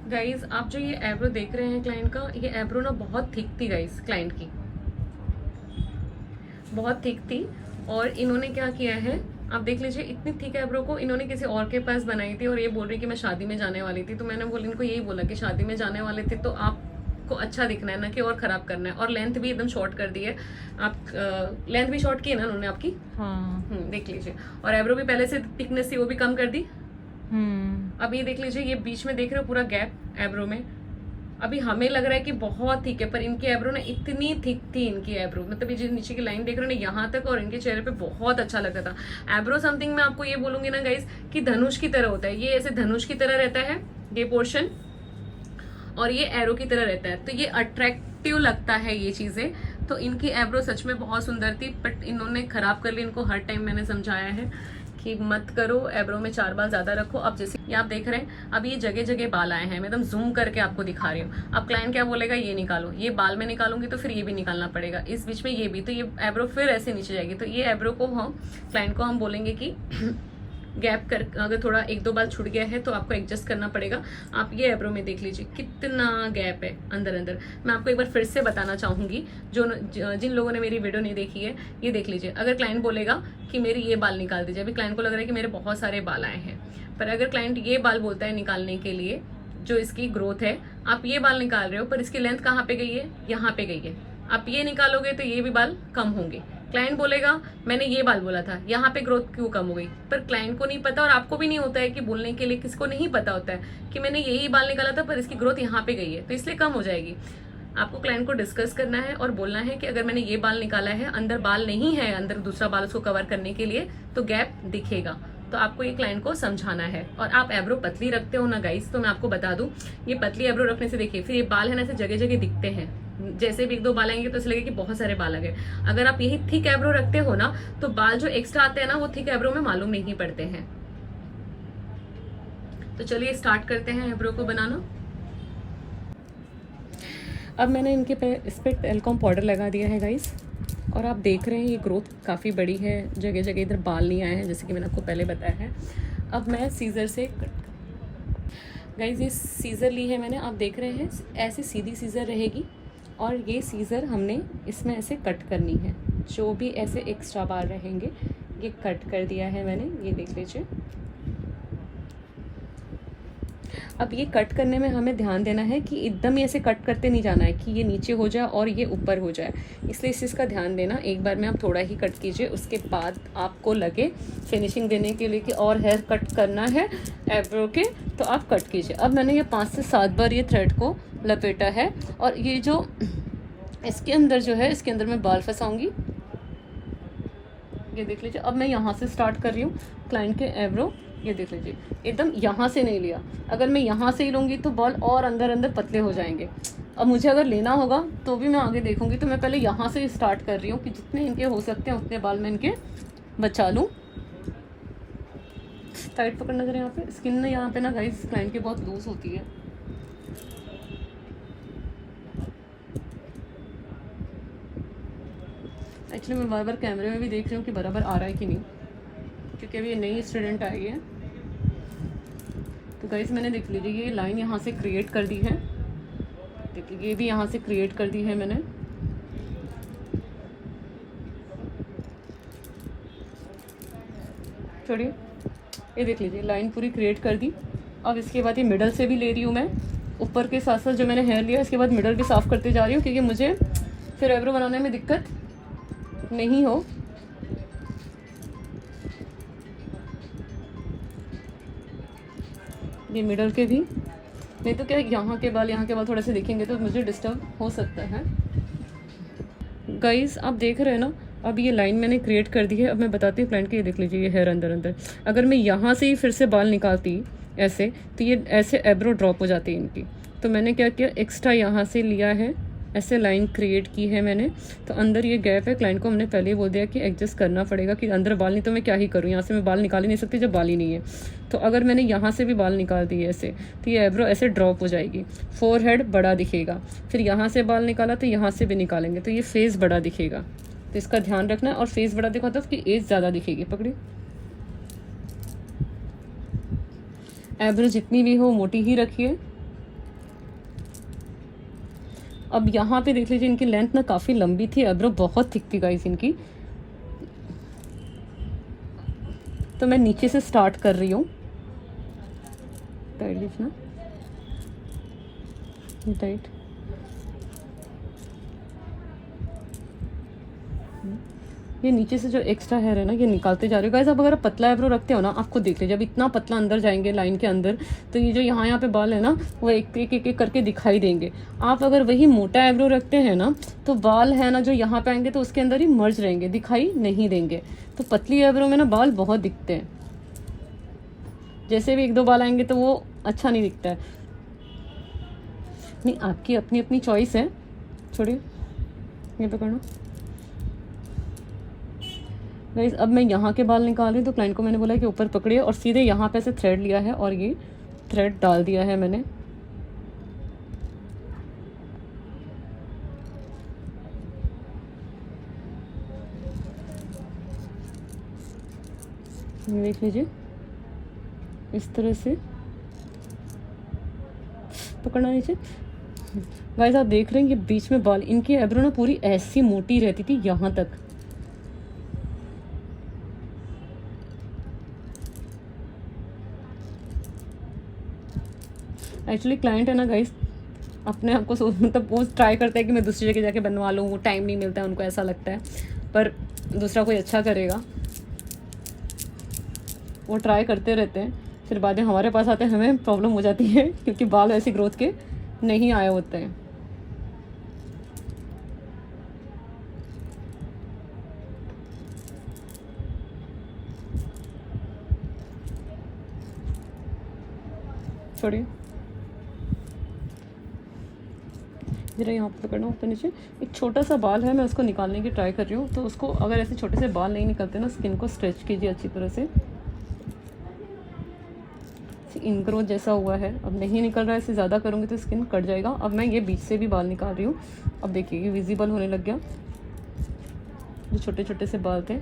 Guys आप जो ये एब्रो देख रहे हैं क्लाइंट का, ये एब्रो ना बहुत थिक थी गाइज, क्लाइंट की बहुत थिक थी। और इन्होंने क्या किया है, आप देख लीजिए, इतनी थिक एब्रो को इन्होंने किसी और के पास बनाई थी और ये बोल रही कि मैं शादी में जाने वाली थी। तो मैंने बोल इनको यही बोला कि शादी में जाने वाले थे तो आपको अच्छा दिखना है ना कि और खराब करना है। और लेंथ भी एकदम शॉर्ट कर दी है। आप लेंथ भी शॉर्ट की है ना उन्होंने आपकी। हाँ। देख लीजिए। और एब्रो भी पहले से थिकनेस थी वो भी कम कर दी। अब ये देख लीजिए, ये बीच में देख रहे हो पूरा गैप एब्रो में। अभी हमें लग रहा है कि बहुत थिक है, पर इनकी एब्रो ना इतनी थिक थी, इनकी एब्रो मतलब ये जो नीचे की लाइन देख रहे हो ना यहाँ तक, और इनके चेहरे पे बहुत अच्छा लगता था। एब्रो समथिंग मैं आपको ये बोलूंगी ना गाइस कि धनुष की तरह होता है। ये ऐसे धनुष की तरह रहता है ये पोर्शन, और ये एरो की तरह रहता है, तो ये अट्रैक्टिव लगता है ये चीजें। तो इनकी एब्रो सच में बहुत सुंदर थी, बट इन्होंने खराब कर ली। इनको हर टाइम मैंने समझाया है कि मत करो, एब्रो में 4 बाल ज्यादा रखो। अब जैसे ये आप देख रहे हैं, अब ये जगह जगह बाल आए हैं, मैं एकदम जूम करके आपको दिखा रही हूँ। अब क्लाइंट क्या बोलेगा, ये निकालो, ये बाल में निकालूंगी तो फिर ये भी निकालना पड़ेगा, इस बीच में ये भी, तो ये एब्रो फिर ऐसे नीचे जाएगी। तो ये एब्रो को हम क्लाइंट को हम बोलेंगे कि गैप कर, अगर थोड़ा 1-2 बाल छूट गया है तो आपको एडजस्ट करना पड़ेगा। आप ये एब्रो में देख लीजिए कितना गैप है अंदर अंदर। मैं आपको एक बार फिर से बताना चाहूंगी, जिन लोगों ने मेरी वीडियो नहीं देखी है, ये देख लीजिए। अगर क्लाइंट बोलेगा कि मेरे ये बाल निकाल दीजिए, अभी क्लाइंट को लग रहा है कि मेरे बहुत सारे बाल आए हैं, पर अगर क्लाइंट ये बाल बोलता है निकालने के लिए, जो इसकी ग्रोथ है, आप ये बाल निकाल रहे हो पर इसकी लेंथ कहाँ पे गई है, यहाँ पे गई है, आप ये निकालोगे तो ये भी बाल कम होंगे। क्लाइंट बोलेगा मैंने ये बाल बोला था, यहाँ पे ग्रोथ क्यों कम हो गई, पर क्लाइंट को नहीं पता और आपको भी नहीं होता है कि बोलने के लिए किसको नहीं पता होता है कि मैंने यही बाल निकाला था पर इसकी ग्रोथ यहाँ पे गई है तो इसलिए कम हो जाएगी। आपको क्लाइंट को डिस्कस करना है और बोलना है कि अगर मैंने ये बाल निकाला है, अंदर बाल नहीं है, अंदर दूसरा बाल उसको कवर करने के लिए, तो गैप दिखेगा। तो आपको ये क्लाइंट को समझाना है। और आप एब्रो पतली रखते हो ना गाइस, तो मैं आपको बता दूं, ये पतली एब्रो रखने से देखिए फिर ये बाल है ना ऐसे जगह जगह दिखते हैं, जैसे भी 1-2 बाल आएंगे तो ऐसे लगे कि बहुत सारे बाल आ गए। अगर आप यही थिक एब्रो रखते हो ना, तो बाल जो एक्स्ट्रा आते हैं ना वो थिक एब्रो में मालूम नहीं पड़ते हैं। तो चलिए स्टार्ट करते हैं एब्रो को बनाना। अब मैंने इनके पे इस पर टेलकॉम पाउडर लगा दिया है गाइस, और आप देख रहे हैं ये ग्रोथ काफ़ी बड़ी है, जगह जगह इधर बाल नहीं आए हैं जैसे कि मैंने आपको पहले बताया है। अब मैं सीज़र से गाइस, ये सीज़र ली है मैंने, आप देख रहे हैं ऐसे सीधी सीज़र रहेगी, और ये सीज़र हमने इसमें ऐसे कट करनी है। जो भी ऐसे एक्स्ट्रा बाल रहेंगे ये कट कर दिया है मैंने, ये देख लीजिए। अब ये कट करने में हमें ध्यान देना है कि एकदम ही ऐसे कट करते नहीं जाना है कि ये नीचे हो जाए और ये ऊपर हो जाए, इसलिए इस चीज़ का ध्यान देना। एक बार में आप थोड़ा ही कट कीजिए, उसके बाद आपको लगे फिनिशिंग देने के लिए कि और हेयर कट करना है एब्रो के, तो आप कट कीजिए। अब मैंने ये 5 से 7 बार ये थ्रेड को लपेटा है, और ये जो इसके अंदर जो है, इसके अंदर मैं बाल फंसाऊंगी, ये देख लीजिए। अब मैं यहाँ से स्टार्ट कर रही हूँ क्लाइंट के एब्रो, ये देख लीजिए एकदम यहाँ से नहीं लिया। अगर मैं यहाँ से ही लूँगी तो बाल और अंदर अंदर पतले हो जाएंगे। अब मुझे अगर लेना होगा तो भी मैं आगे देखूंगी, तो मैं पहले यहाँ से स्टार्ट कर रही हूँ कि जितने इनके हो सकते हैं उतने बाल मैं इनके बचा लूँ। टाइट पकड़ना जरा, यहाँ पे स्किन ना, यहाँ पे ना गाइस क्लाइंट की बहुत लूज होती है। एक्चुअली मैं बार बार कैमरे में भी देख रही हूँ कि बराबर आ रहा है कि नहीं, क्योंकि अभी ये नई स्टूडेंट आई है। तो गाइस मैंने देख लीजिए ये लाइन यहाँ से क्रिएट कर दी है, देखिए ये भी यहाँ से क्रिएट कर दी है मैंने। छोड़िए, ये देख लीजिए लाइन पूरी क्रिएट कर दी। अब इसके बाद ये मिडल से भी ले रही हूँ मैं, ऊपर के साथ साथ जो मैंने हेयर लिया इसके बाद मिडल भी साफ़ करते जा रही हूँ, क्योंकि मुझे फिर आईब्रो बनाने में दिक्कत नहीं हो। ये मिडल के भी, नहीं तो क्या यहाँ के बाल थोड़े से दिखेंगे तो मुझे डिस्टर्ब हो सकता है। गाइस आप देख रहे हैं ना, अब ये लाइन मैंने क्रिएट कर दी है। अब मैं बताती हूँ क्लाइंट के, ये देख लीजिए ये हेयर अंदर अंदर, अगर मैं यहाँ से ही फिर से बाल निकालती ऐसे, तो ये ऐसे एब्रो ड्रॉप हो जाती है इनकी। तो मैंने क्या किया, एक्स्ट्रा यहाँ से लिया है, ऐसे लाइन क्रिएट की है मैंने। तो अंदर ये गैप है, क्लाइंट को हमने पहले ही बोल दिया कि एडजस्ट करना पड़ेगा कि अंदर बाल नहीं तो मैं क्या ही करूँ, यहाँ से मैं बाल निकाल ही नहीं सकती जब बाल ही नहीं है। तो अगर मैंने यहाँ से भी बाल निकाल दिए ऐसे, तो ये एब्रो ऐसे ड्रॉप हो जाएगी, फोरहेड बड़ा दिखेगा। फिर यहाँ से बाल निकाला तो यहाँ से भी निकालेंगे तो ये फेस बड़ा दिखेगा, तो इसका ध्यान रखना है। और फेस बड़ा दिखा तो उसकी एज ज़्यादा दिखेगी। पकड़ी, एब्रो जितनी भी हो मोटी ही रखिए, अब यहाँ पे देख लीजिए, इनकी लेंथ ना काफ़ी लंबी थी, आईब्रो बहुत थिक थी गाइस इनकी। तो मैं नीचे से स्टार्ट कर रही हूँ। टाइट दिखना, टाइट। ये नीचे से जो एक्स्ट्रा हेयर है ना, ये निकालते जा रहे हो गाइस। अब अगर आप पतला आईब्रो रखते हो ना, आपको देख लीजिए, जब इतना पतला अंदर जाएंगे लाइन के अंदर, तो ये जो यहाँ पे बाल है ना, वो एक करके दिखाई देंगे। आप अगर वही मोटा आईब्रो रखते हैं ना, तो बाल है ना जो यहाँ पे आएंगे तो उसके अंदर ही मर्ज रहेंगे, दिखाई नहीं देंगे। तो पतली आईब्रो में ना बाल बहुत दिखते हैं, जैसे भी 1-2 बाल आएंगे तो वो अच्छा नहीं दिखता है। नहीं, आपकी अपनी अपनी चॉइस है। छोड़िए, ये पकड़ना गाइस। अब मैं यहाँ के बाल निकाल रही हूँ, तो क्लाइंट को मैंने बोला कि ऊपर पकड़िए और सीधे यहाँ पे से थ्रेड लिया है और ये थ्रेड डाल दिया है मैंने। देख लीजिए, इस तरह से पकड़ना नीचे। गाइस आप देख रहे हैं, ये बीच में बाल, इनकी आईब्रो ना पूरी ऐसी मोटी रहती थी यहाँ तक। एक्चुअली क्लाइंट है ना गाइस, अपने आप को मतलब वो ट्राई करता है कि मैं दूसरी जगह जाके बनवा लूँ, वो टाइम नहीं मिलता है उनको, ऐसा लगता है। पर दूसरा कोई अच्छा करेगा, वो ट्राई करते रहते हैं, फिर बाद में हमारे पास आते हैं, हमें प्रॉब्लम हो जाती है क्योंकि बाल ऐसी ग्रोथ के नहीं आए होते हैं। छोड़िए, जरा यहाँ पे पकड़ना, ऊपर नीचे। एक छोटा सा बाल है, मैं उसको निकालने की ट्राई कर रही हूँ। तो उसको अगर ऐसे छोटे से बाल नहीं निकलते ना, स्किन को स्ट्रेच कीजिए अच्छी तरह से। इनग्रोथ जैसा हुआ है, अब नहीं निकल रहा है, इससे ज़्यादा करूँगी तो स्किन कट जाएगा। अब मैं ये बीच से भी बाल निकाल रही हूँ। अब देखिए, ये विजिबल होने लग गया, जो छोटे छोटे से बाल थे।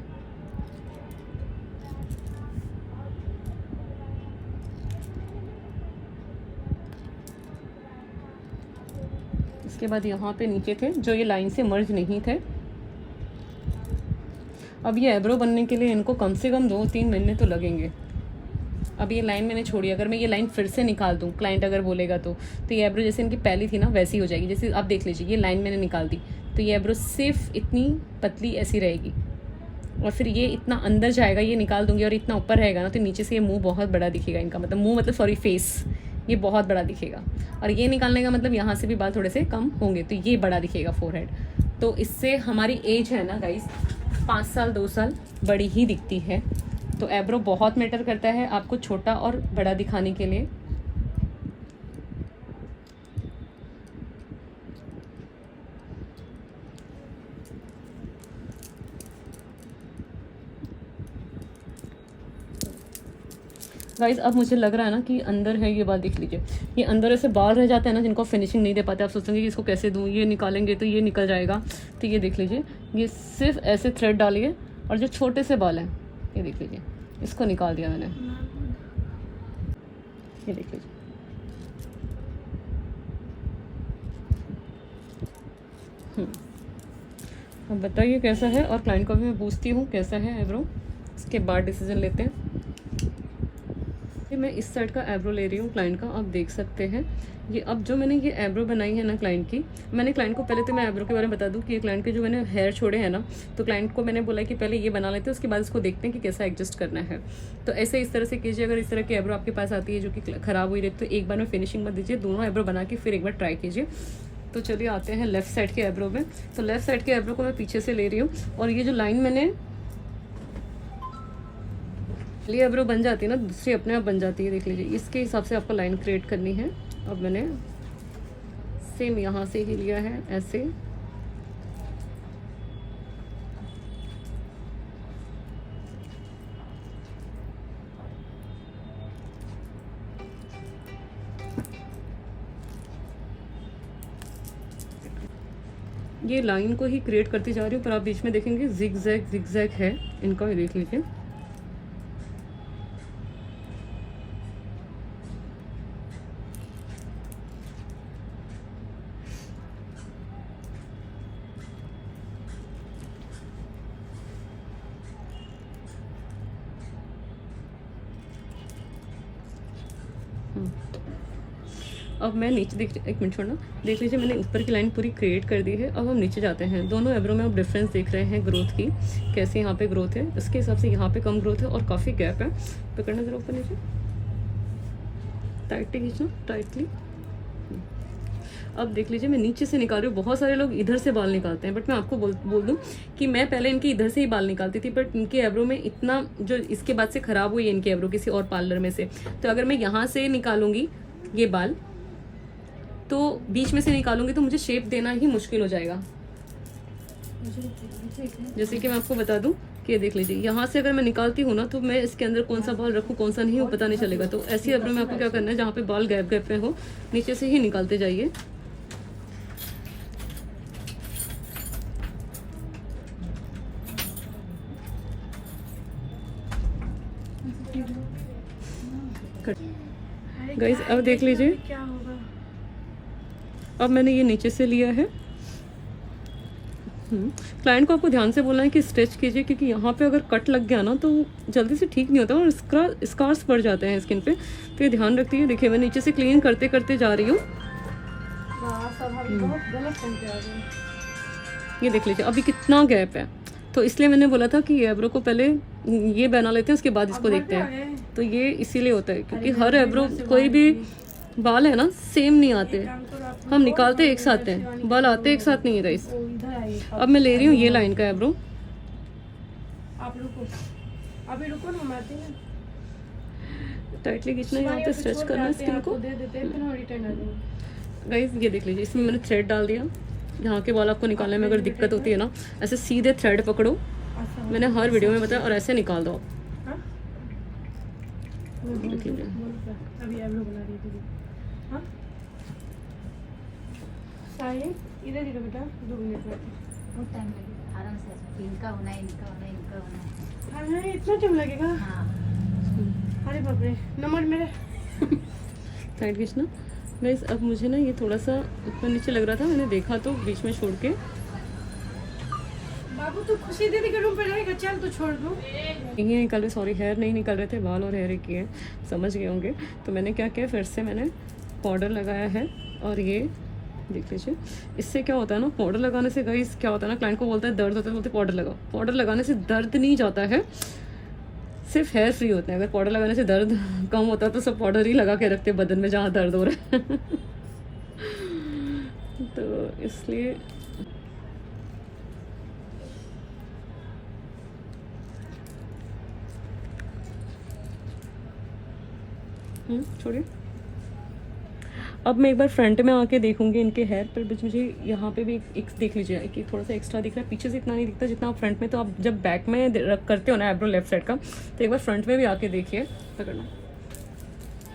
इसके बाद यहाँ पे नीचे थे जो ये लाइन से मर्ज नहीं थे। अब ये आईब्रो बनने के लिए इनको कम से कम 2-3 महीने तो लगेंगे। अब ये लाइन मैंने छोड़ी, अगर मैं ये लाइन फिर से निकाल दूँ, क्लाइंट अगर बोलेगा तो ये आईब्रो जैसे इनकी पहली थी ना वैसी हो जाएगी। जैसे आप देख लीजिए, ये लाइन मैंने निकाल दी तो ये आईब्रो सिर्फ इतनी पतली ऐसी रहेगी, और फिर ये इतना अंदर जाएगा, ये निकाल दूंगी और इतना ऊपर रहेगा ना, तो नीचे से ये मुंह बहुत बड़ा दिखेगा इनका, मतलब मुंह मतलब सॉरी फेस, ये बहुत बड़ा दिखेगा। और ये निकालने का मतलब यहाँ से भी बाल थोड़े से कम होंगे, तो ये बड़ा दिखेगा फोरहेड। तो इससे हमारी एज है ना गाइस, 5 साल 2 साल बड़ी ही दिखती है। तो आईब्रो बहुत मैटर करता है आपको छोटा और बड़ा दिखाने के लिए। गाइस अब मुझे लग रहा है ना कि अंदर है ये बाल, देख लीजिए, ये अंदर ऐसे बाल रह जाते हैं ना जिनको फिनिशिंग नहीं दे पाते। आप सोचेंगे कि इसको कैसे दूँ, ये निकालेंगे तो ये निकल जाएगा। तो ये देख लीजिए, ये सिर्फ ऐसे थ्रेड डालिए, और जो छोटे से बाल हैं ये देख लीजिए, इसको निकाल दिया मैंने, ये देख लीजिए। अब बताइए कैसा है, और क्लाइंट को भी मैं पूछती हूँ कैसा है आईब्रो, इसके बाद डिसीजन लेते हैं। मैं इस साइड का आईब्रो ले रही हूँ क्लाइंट का, आप देख सकते हैं। ये अब जो मैंने ये आईब्रो बनाई है ना क्लाइंट की, मैंने क्लाइंट को पहले तो मैं आईब्रो के बारे में बता दूँ कि ये क्लाइंट के जो मैंने हेयर छोड़े हैं ना, तो क्लाइंट को मैंने बोला कि पहले ये बना लेते हैं, उसके बाद इसको देखते हैं कि कैसा एडजस्ट करना है। तो ऐसे इस तरह से कीजिए। अगर इस तरह की आईब्रो आपके पास आती है जो कि ख़राब हुई रहती, तो एक बार में फिनिशिंग मत दीजिए, दोनों आईब्रो बना के फिर एक बार ट्राई कीजिए। तो चलिए आते हैं लेफ्ट साइड के आईब्रो में। तो लेफ्ट साइड के आईब्रो को मैं पीछे से ले रही हूँ, और ये जो लाइन मैंने ये आईब्रो बन जाती है ना, दूसरी अपने आप बन जाती है, देख लीजिए। इसके हिसाब से आपको लाइन क्रिएट करनी है। अब मैंने सेम यहाँ से ही लिया है ऐसे, ये लाइन को ही क्रिएट करती जा रही हूँ। पर आप बीच में देखेंगे जिग जैग है इनका, ये देख लीजिए। अब मैं नीचे एक मिनट छोड़ना, देख लीजिए मैंने ऊपर की लाइन पूरी क्रिएट कर दी है। अब हम नीचे जाते हैं। दोनों आईब्रो में आप डिफरेंस देख रहे हैं ग्रोथ की, कैसे यहाँ पे ग्रोथ है, उसके हिसाब से यहाँ पे कम ग्रोथ है और काफ़ी गैप है। पकड़ना जरा ऊपर नीचे, टाइटली खींचना, टाइटली। अब देख लीजिए मैं नीचे से निकाल रही हूँ। बहुत सारे लोग इधर से बाल निकालते हैं, बट मैं आपको बोल दूँ कि मैं पहले इनके इधर से ही बाल निकालती थी, बट इनके आईब्रो में इतना जो इसके बाद से ख़राब हुई है इनके आईब्रो किसी और पार्लर में से, तो अगर मैं यहाँ से निकालूंगी ये बाल तो बीच में से निकालूंगी तो मुझे शेप देना ही मुश्किल हो जाएगा। जैसे कि मैं आपको बता दूं कि ये देख लीजिए, यहाँ से अगर मैं निकालती हूँ ना तो मैं इसके अंदर कौन सा बाल रखूँ कौन सा नहीं वो पता नहीं चलेगा। तो ऐसी आईब्रो में आपको क्या करना है, जहाँ पे बाल गैप गैप में हो नीचे से ही निकालते जाइए। गाइस अब देख लीजिए, क्या होगा। अब मैंने ये नीचे से लिया है। क्लाइंट को आपको ध्यान से बोलना है कि स्ट्रेच कीजिए, क्योंकि यहाँ पे अगर कट लग गया ना तो जल्दी से ठीक नहीं होता और स्कार्स पड़ जाते हैं स्किन पे, तो ये ध्यान रखती है। देखिए मैं नीचे से क्लीन करते करते जा रही हूँ। ये देख लीजिए अभी कितना गैप है, तो इसलिए मैंने बोला था कि ये आईब्रो को पहले ये बना लेते हैं उसके बाद इसको देखते हैं। तो ये इसीलिए होता है क्योंकि हर आईब्रो कोई भी बाल है ना सेम नहीं आते, हम निकालते एक साथ हैं, बाल आते एक साथ नहीं है गाइस। अब मैं ले रही हूँ ये लाइन का आईब्रो। आप रुको, अभी रुको ना, मैं आती हूँ। टाइटली खींचना, यहाँ पे स्ट्रेच करना स्किन को। दे देते हैं, फिर हम रिटर्न आ जाएंगे। गाइस ये देख लीजिए, इसमें मैंने थ्रेड डाल दिया। यहाँ के बाल आपको निकालने में अगर दिक्कत होती है ना, ऐसे सीधे थ्रेड पकड़ो, मैंने हर वीडियो में बताया, और ऐसे निकाल दो। अभी आईब्रो बना रही थी। हाँ साहिल इधर इधर बेटा, 2 मिनट में बहुत टाइम लगेगा, आराम से। इनका होना है, इनका होना है, इनका होना है। हाँ इतना टाइम लगेगा। हाँ अरे बाप रे, नंबर मेरे साइड खींचना। गाइस अब मुझे ना ये थोड़ा सा ऊपर नीचे लग रहा था, मैंने देखा तो बीच में छोड़ के। बाबू तू खुशी दीदी के रूम पे रहेगा, चल तो छोड़ दूँ। नहीं निकल रहे, सॉरी हेयर नहीं निकल रहे थे, बाल और हेयर एक ही है, समझ गए होंगे। तो मैंने क्या किया, फिर से मैंने पाउडर लगाया है। और ये देख लीजिए, इससे क्या होता है ना, पाउडर लगाने से गाइस क्या होता है ना, क्लाइंट को बोलता है दर्द होता है, बोलते पाउडर लगाओ। पाउडर लगाने से दर्द नहीं जाता है, सिर्फ हेयर फ्री होते हैं। अगर पाउडर लगाने से दर्द कम होता तो सब पाउडर ही लगा के रखते बदन में जहाँ दर्द हो रहा है तो इसलिए छोड़िए। अब मैं एक बार फ्रंट में आके देखूंगी इनके हेयर पर। मुझे यहाँ पे भी एक देख लीजिए कि थोड़ा सा एक्स्ट्रा दिख रहा है, पीछे से इतना नहीं दिखता जितना आप फ्रंट में। तो आप जब बैक में करते हो ना आईब्रो लेफ्ट साइड का, तो एक बार फ्रंट में भी आके देखिए, पकड़ना,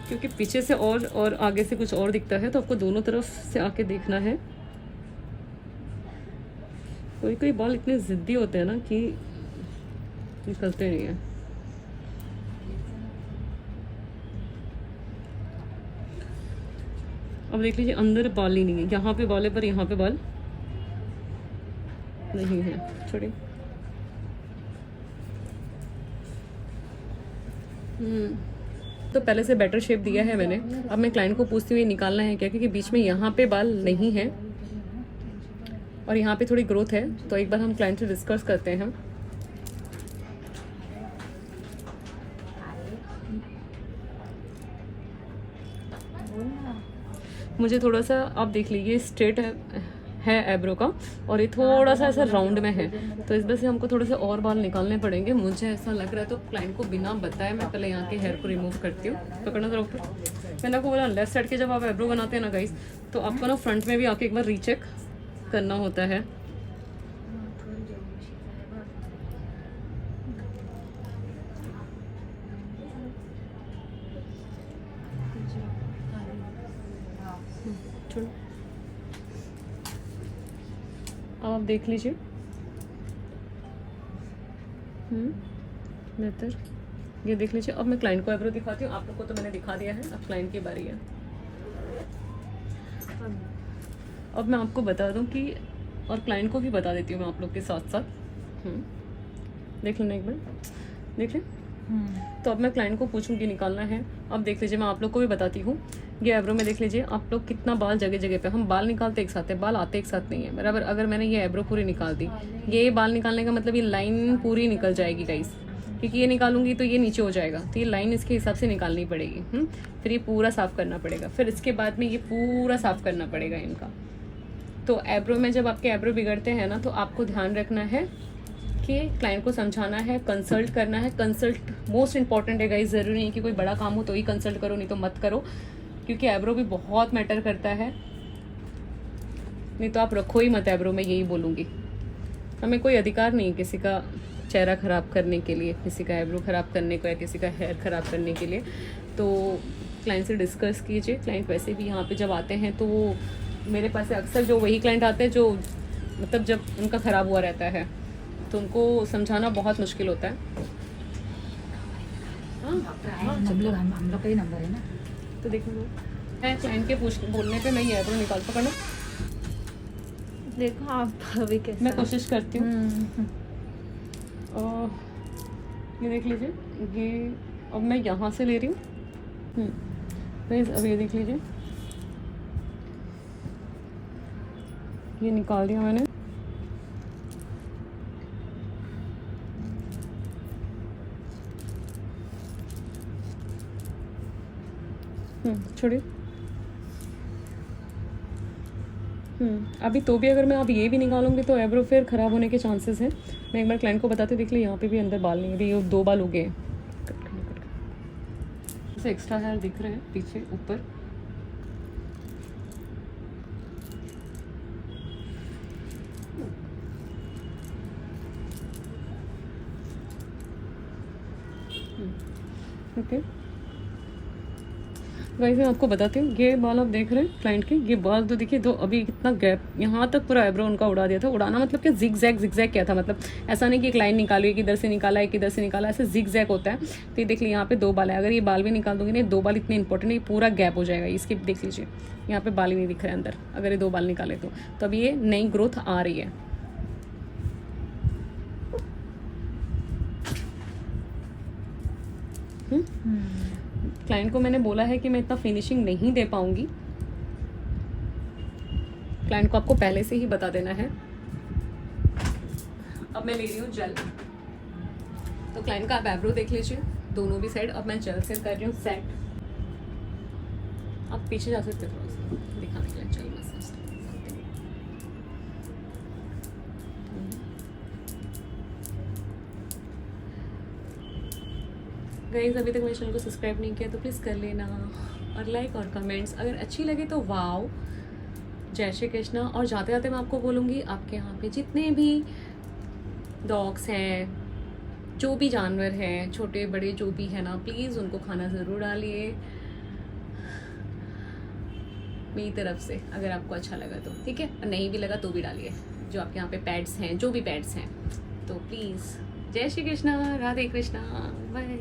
क्योंकि पीछे से और आगे से कुछ और दिखता है, तो आपको दोनों तरफ से आके देखना है। कोई कोई बाल इतने ज़िद्दी होते हैं ना कि निकलते नहीं हैं। अब देख लीजिए अंदर बाल ही नहीं है, यहाँ पे बाल है पर यहाँ पे बाल नहीं है। छोड़िए। तो पहले से बेटर शेप दिया है मैंने। अब मैं क्लाइंट को पूछती हूँ ये निकालना है क्या, क्योंकि बीच में यहाँ पे बाल नहीं है और यहाँ पे थोड़ी ग्रोथ है। तो एक बार हम क्लाइंट से डिस्कस करते हैं। मुझे थोड़ा सा आप देख लीजिए स्ट्रेट है आईब्रो का, और ये थोड़ा सा ऐसा राउंड में है, तो इस वजह से हमको थोड़े से और बाल निकालने पड़ेंगे, मुझे ऐसा लग रहा है। तो क्लाइंट को बिना बताए मैं पहले यहाँ के हेयर को रिमूव करती हूँ। पकड़ना जरा ऊपर। मैंने आपको बोला लेफ्ट साइड के जब आप आईब्रो बनाते हैं ना गाइस, तो आपको ना फ्रंट में भी आके एक बार रीचेक करना होता है। अब आप देख लीजिए बेहतर, ये देख लीजिए। अब मैं क्लाइंट को आईब्रो दिखाती हूँ, आप लोग को तो मैंने दिखा दिया है, अब क्लाइंट की बारी है। अब मैं आपको बता दूं कि, और क्लाइंट को भी बता देती हूँ मैं आप लोग के साथ साथ। देख लेना एक बार, देख लें। तो अब मैं क्लाइंट को पूछूंगी निकालना है। अब देख लीजिए, मैं आप लोग को भी बताती हूँ। ये आईब्रो में देख लीजिए आप लोग कितना बाल जगह जगह पे, हम बाल निकालते एक साथ है, बाल आते एक साथ नहीं है बराबर। अगर मैंने ये आईब्रो पूरी निकाल दी, ये बाल निकालने का मतलब ये लाइन पूरी निकल जाएगी गाइस, क्योंकि ये निकालूंगी तो ये नीचे हो जाएगा, तो ये लाइन इसके हिसाब से निकालनी पड़ेगी। फिर ये पूरा साफ करना पड़ेगा, फिर इसके बाद में ये पूरा साफ करना पड़ेगा इनका। तो आईब्रो में जब आपके आईब्रो बिगड़ते हैं ना, तो आपको ध्यान रखना है कि क्लाइंट को समझाना है, कंसल्ट करना है। कंसल्ट मोस्ट इंपॉर्टेंट है गाइस, ज़रूरी नहीं कि कोई बड़ा काम हो तो ही कंसल्ट करो, नहीं तो मत करो, क्योंकि आईब्रो भी बहुत मैटर करता है। नहीं तो आप रखो ही मत आईब्रो में, यही बोलूँगी। हमें कोई अधिकार नहीं किसी का चेहरा ख़राब करने के लिए, किसी का आईब्रो ख़राब करने को या किसी का हेयर ख़राब करने के लिए। तो क्लाइंट से डिस्कस कीजिए। क्लाइंट वैसे भी यहाँ पे जब आते हैं तो वो मेरे पास से अक्सर जो वही क्लाइंट आते हैं जो मतलब जब उनका ख़राब हुआ रहता है, तो उनको समझाना बहुत मुश्किल होता है। डॉक्टर आए हम लोग का ही नंबर है ना। तो देखो मैं क्लाइंट के बोलने पे मैं ये आईब्रो निकाल पकड़ना, देखो आप अभी कैसे। मैं कोशिश करती हूँ। ये देख लीजिए, ये अब मैं यहाँ से ले रही हूँ। अब ये देख लीजिए, ये निकाल दिया मैंने। छोड़िए। अभी तो भी अगर मैं अब ये भी निकालूंगी तो आईब्रो फिर ख़राब होने के चांसेस हैं। मैं एक बार क्लाइंट को बताती हूँ, देख ली यहाँ पे भी अंदर बाल नहीं है, अभी ये 2 बाल उगे हैं, जैसे एक्स्ट्रा हेयर दिख रहे हैं पीछे ऊपर। ओके गाइस, मैं आपको बताती हूँ, ये बाल आप देख रहे हैं क्लाइंट के, ये बाल तो देखिए, दो अभी कितना गैप, यहाँ तक पूरा आईब्रो उनका उड़ा दिया था। उड़ाना मतलब कि जिग जैग क्या था, मतलब ऐसा नहीं कि एक लाइन निकाली, एक इधर से निकाला एक इधर से निकाला, ऐसे जिग जैग होता है। तो ये देख लीजिए यहाँ पे 2 बाल है, अगर ये बाल भी निकाल दूंगी ना, 2 बाल इतने इंपॉर्टेंट है, ये पूरा गैप हो जाएगा। इसके देख लीजिए यहाँ पे बाल ही नहीं दिख रहे अंदर, अगर ये 2 बाल निकाले तो अब ये नई ग्रोथ आ रही है। क्लाइंट को मैंने बोला है कि मैं इतना फिनिशिंग नहीं दे पाऊंगी, क्लाइंट को आपको पहले से ही बता देना है। अब मैं ले रही हूँ जेल। तो क्लाइंट का आप आईब्रो देख लीजिए दोनों भी साइड। अब मैं जेल से कर रही हूँ सेट। आप पीछे जा सकते हो थोड़ा सा दिखाने के लिए, जेल मसाज गाइस। अभी तक मेरे चैनल को सब्सक्राइब नहीं किया तो प्लीज़ कर लेना, और लाइक और कमेंट्स अगर अच्छी लगे तो वाओ, जय श्री कृष्णा। और जाते जाते मैं आपको बोलूँगी, आपके यहाँ पे जितने भी डॉग्स हैं, जो भी जानवर हैं, छोटे बड़े जो भी है ना, प्लीज़ उनको खाना ज़रूर डालिए मेरी तरफ से, अगर आपको अच्छा लगा तो ठीक है, और नहीं भी लगा तो भी डालिए। जो आपके यहाँ पे पेट्स हैं, जो भी पेट्स हैं, तो प्लीज़। जय श्री कृष्णा, राधे कृष्णा, बाय।